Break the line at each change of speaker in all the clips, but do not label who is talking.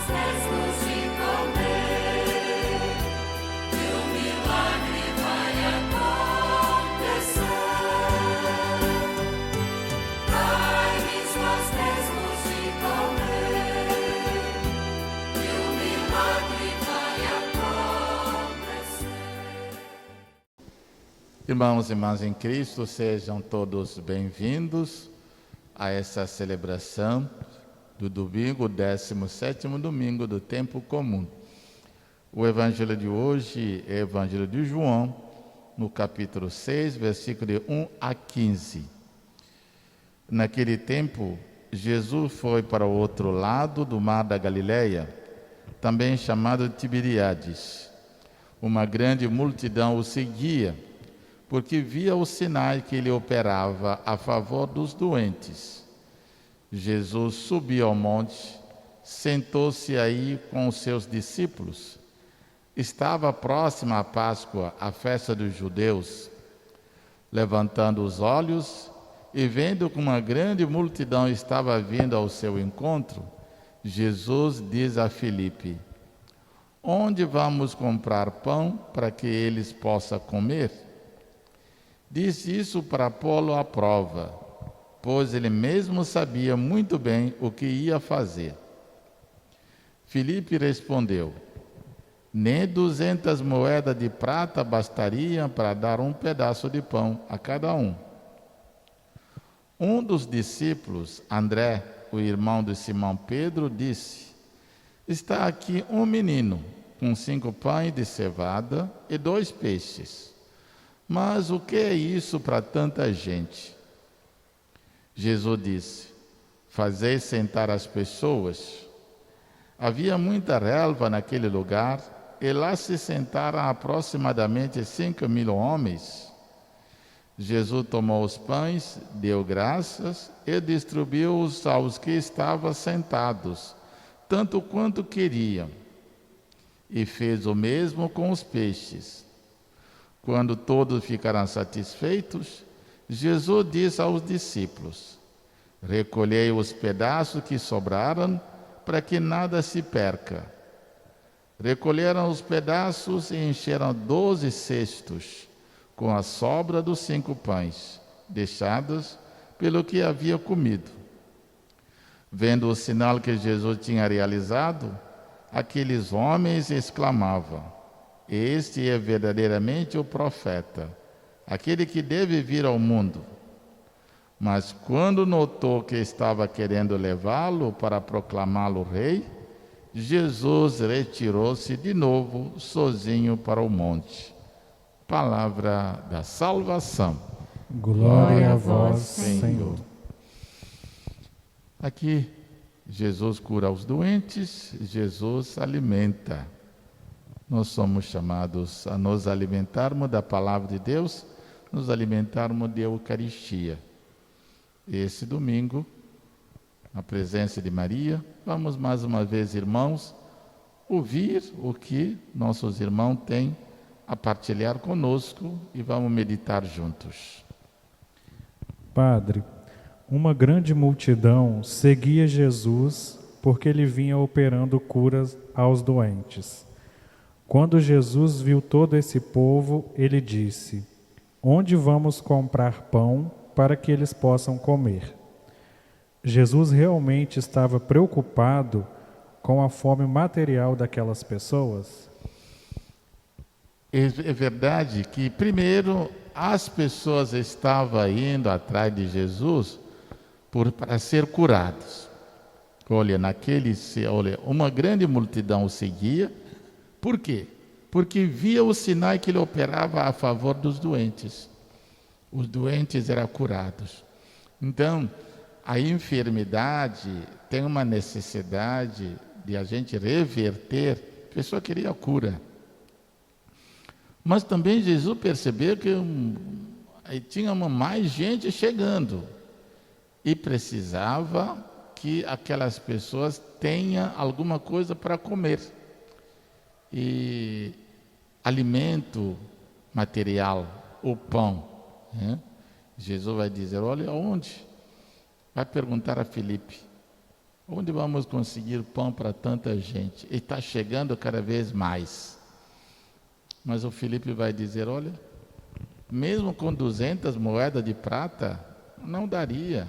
restos de comer, que o milagre vai acontecer. Dai-nos os restos de comer, que o milagre vai acontecer.
Irmãos e irmãs em Cristo, sejam todos bem-vindos a essa celebração do domingo, 17º domingo do tempo comum. O evangelho de hoje é o evangelho de João, no capítulo 6, versículo de 1 a 15. Naquele tempo, Jesus foi para o outro lado do mar da Galileia, também chamado Tiberíades. Uma grande multidão o seguia, porque via o sinal que ele operava a favor dos doentes. Jesus subiu ao monte, sentou-se aí com os seus discípulos. Estava próxima a Páscoa, a festa dos judeus. Levantando os olhos e vendo que uma grande multidão estava vindo ao seu encontro, Jesus diz a Filipe: onde vamos comprar pão para que eles possam comer? Disse isso para pô-lo à prova, pois ele mesmo sabia muito bem o que ia fazer. Filipe respondeu: nem 200 moedas de prata bastariam para dar um pedaço de pão a cada um. Um dos discípulos, André, o irmão de Simão Pedro, disse: está aqui um menino com 5 pães de cevada e 2 peixes. Mas o que é isso para tanta gente? Jesus disse: fazei sentar as pessoas. Havia muita relva naquele lugar, e lá se sentaram aproximadamente 5.000 homens. Jesus tomou os pães, deu graças e distribuiu-os aos que estavam sentados, tanto quanto queriam. E fez o mesmo com os peixes. Quando todos ficaram satisfeitos, Jesus disse aos discípulos: recolhei os pedaços que sobraram, para que nada se perca. Recolheram os pedaços e encheram 12 cestos, com a sobra dos 5 pães, deixados pelo que havia comido. Vendo o sinal que Jesus tinha realizado, aqueles homens exclamavam: este é verdadeiramente o profeta, aquele que deve vir ao mundo. Mas quando notou que estava querendo levá-lo para proclamá-lo rei, Jesus retirou-se de novo sozinho para o monte. Palavra da salvação.
Glória a vós, Senhor.
Aqui, Jesus cura os doentes, Jesus alimenta. Nós somos chamados a nos alimentarmos da palavra de Deus, nos alimentarmos de Eucaristia. Esse domingo, na presença de Maria, vamos mais uma vez, irmãos, ouvir o que nossos irmãos têm a partilhar conosco e vamos meditar juntos.
Padre, uma grande multidão seguia Jesus porque ele vinha operando curas aos doentes. Quando Jesus viu todo esse povo, ele disse: onde vamos comprar pão para que eles possam comer? Jesus realmente estava preocupado com a fome material daquelas pessoas?
É verdade que, primeiro, as pessoas estavam indo atrás de Jesus para ser curados. Olha, uma grande multidão o seguia. Por quê? Porque via o sinal que ele operava a favor dos doentes. Os doentes eram curados. Então, a enfermidade tem uma necessidade de a gente reverter. A pessoa queria cura. Mas também Jesus percebeu que tinha mais gente chegando. E precisava que aquelas pessoas tenham alguma coisa para comer. E alimento material, o pão, né? Jesus vai dizer: olha, onde? Vai perguntar a Filipe. Onde vamos conseguir pão para tanta gente? E está chegando cada vez mais. Mas o Felipe vai dizer, olha, mesmo com 200 moedas de prata, não daria.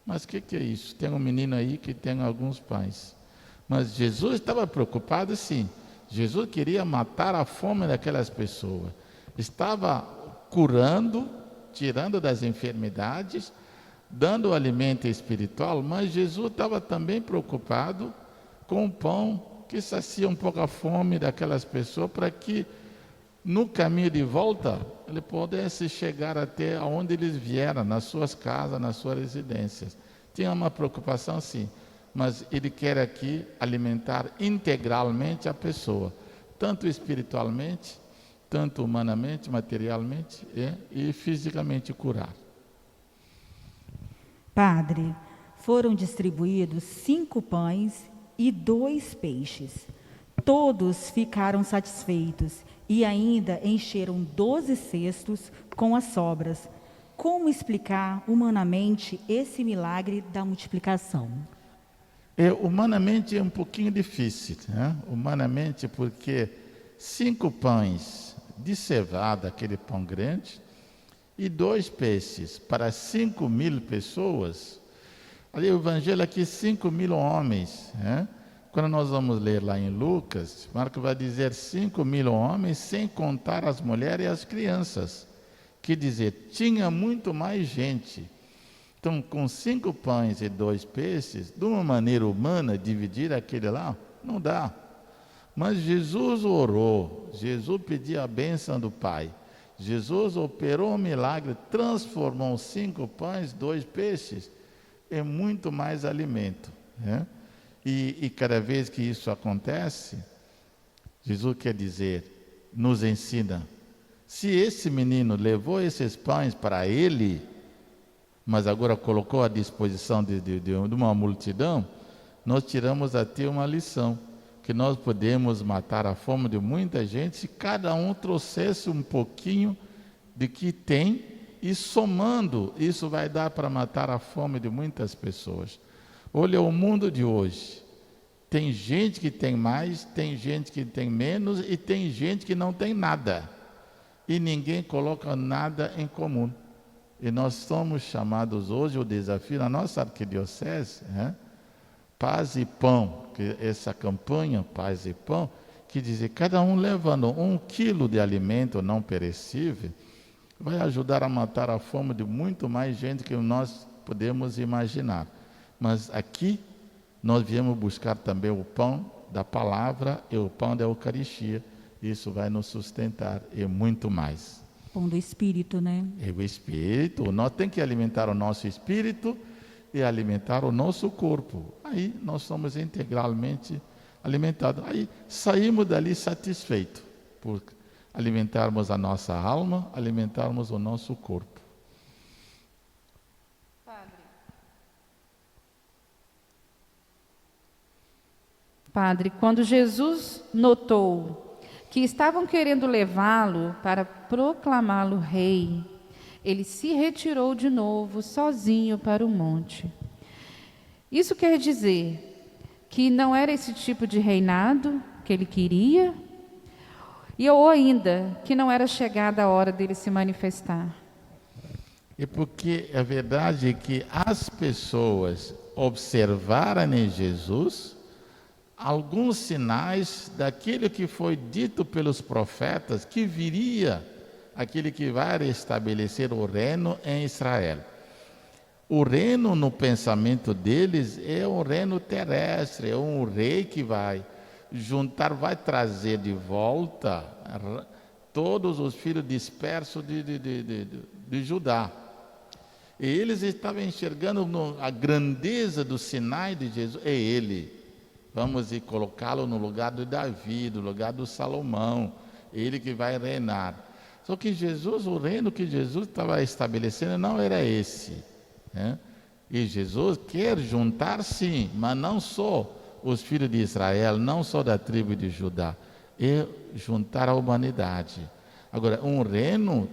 Mas o que é isso? Tem um menino aí que tem alguns pães. Mas Jesus estava preocupado, sim. Jesus queria matar a fome daquelas pessoas. Estava curando, tirando das enfermidades, dando alimento espiritual, mas Jesus estava também preocupado com o pão que sacia um pouco a fome daquelas pessoas, para que no caminho de volta ele pudesse chegar até onde eles vieram, nas suas casas, nas suas residências. Tinha uma preocupação, sim, mas ele quer aqui alimentar integralmente a pessoa, tanto espiritualmente, tanto humanamente, materialmente e fisicamente curar.
Padre, foram distribuídos 5 pães e 2 peixes. Todos ficaram satisfeitos e ainda encheram 12 cestos com as sobras. Como explicar humanamente esse milagre da multiplicação?
Humanamente é um pouquinho difícil, né? Humanamente, porque 5 pães de cevada, aquele pão grande, e 2 peixes para 5.000 pessoas. Ali o evangelho aqui, 5.000 homens, né? Quando nós vamos ler lá em Lucas, Marcos vai dizer 5.000 homens, sem contar as mulheres e as crianças. Quer dizer, tinha muito mais gente. Então, com 5 pães e 2 peixes, de uma maneira humana, dividir aquele lá, não dá. Mas Jesus orou, Jesus pediu a bênção do Pai. Jesus operou um milagre, transformou 5 pães, 2 peixes em muito mais alimento, né? E cada vez que isso acontece, Jesus quer dizer, nos ensina, se esse menino levou esses pães para ele, mas agora colocou à disposição de uma multidão, nós tiramos até uma lição, que nós podemos matar a fome de muita gente se cada um trouxesse um pouquinho de que tem, e somando, isso vai dar para matar a fome de muitas pessoas. Olha o mundo de hoje, tem gente que tem mais, tem gente que tem menos e tem gente que não tem nada, e ninguém coloca nada em comum. E nós somos chamados hoje, o desafio na nossa arquidiocese, Paz e Pão, que essa campanha Paz e Pão, que diz que cada um levando 1 quilo de alimento não perecível, vai ajudar a matar a fome de muito mais gente que nós podemos imaginar. Mas aqui nós viemos buscar também o pão da palavra e o pão da Eucaristia. Isso vai nos sustentar e muito mais.
Pão do Espírito, né?
É o Espírito. Nós temos que alimentar o nosso Espírito e alimentar o nosso corpo. Aí nós somos integralmente alimentados. Aí saímos dali satisfeitos por alimentarmos a nossa alma, alimentarmos o nosso corpo.
Padre, quando Jesus notou que estavam querendo levá-lo para proclamá-lo rei, ele se retirou de novo, sozinho, para o monte. Isso quer dizer que não era esse tipo de reinado que ele queria, ou ainda que não era chegada a hora dele se manifestar.
É porque a verdade é que as pessoas observaram em Jesus alguns sinais daquilo que foi dito pelos profetas, que viria aquele que vai restabelecer o reino em Israel. O reino, no pensamento deles, é um reino terrestre, é um rei que vai juntar, vai trazer de volta todos os filhos dispersos de Judá. E eles estavam enxergando a grandeza do Sinai de Jesus, é ele. Vamos colocá-lo no lugar de Davi, no lugar do Salomão, ele que vai reinar. Só que Jesus, o reino que Jesus estava estabelecendo não era esse, né? E Jesus quer juntar, sim, mas não só os filhos de Israel, não só da tribo de Judá, é juntar a humanidade. Agora, um reino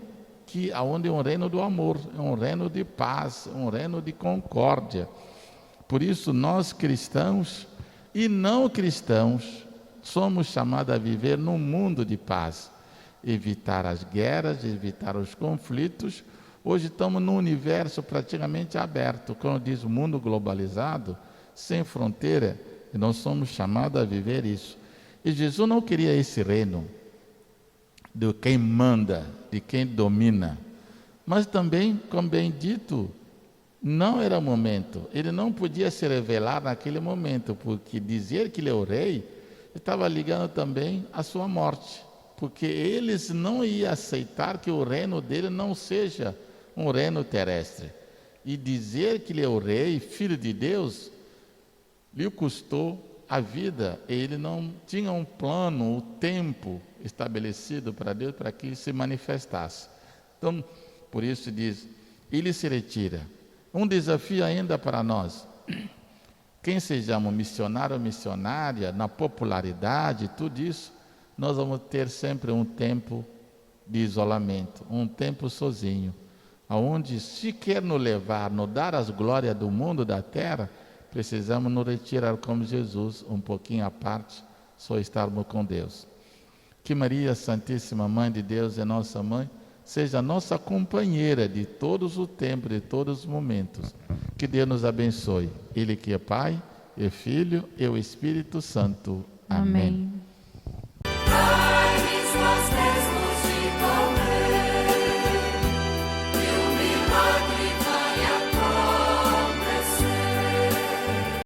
onde é um reino do amor, é um reino de paz, um reino de concórdia. Por isso, nós cristãos e não cristãos somos chamados a viver num mundo de paz, evitar as guerras, evitar os conflitos. Hoje estamos num universo praticamente aberto, como diz o mundo globalizado, sem fronteira, e nós somos chamados a viver isso. E Jesus não queria esse reino de quem manda, de quem domina, mas também, como bem dito, não era momento, ele não podia se revelar naquele momento, porque dizer que ele é o rei estava ligando também à sua morte, porque eles não iam aceitar que o reino dele não seja um reino terrestre. E dizer que ele é o rei, filho de Deus, lhe custou a vida. Ele não tinha um plano, o tempo estabelecido para Deus para que ele se manifestasse. Então, por isso diz, ele se retira. Um desafio ainda para nós. Quem sejamos missionário ou missionária, na popularidade, tudo isso, nós vamos ter sempre um tempo de isolamento, um tempo sozinho, aonde se quer nos levar, nos dar as glórias do mundo, da terra, precisamos nos retirar como Jesus, um pouquinho à parte, só estarmos com Deus. Que Maria Santíssima, Mãe de Deus e nossa Mãe, seja nossa companheira de todos os tempos, de todos os momentos. Que Deus nos abençoe. Ele que é Pai, é Filho e o Espírito Santo. Amém.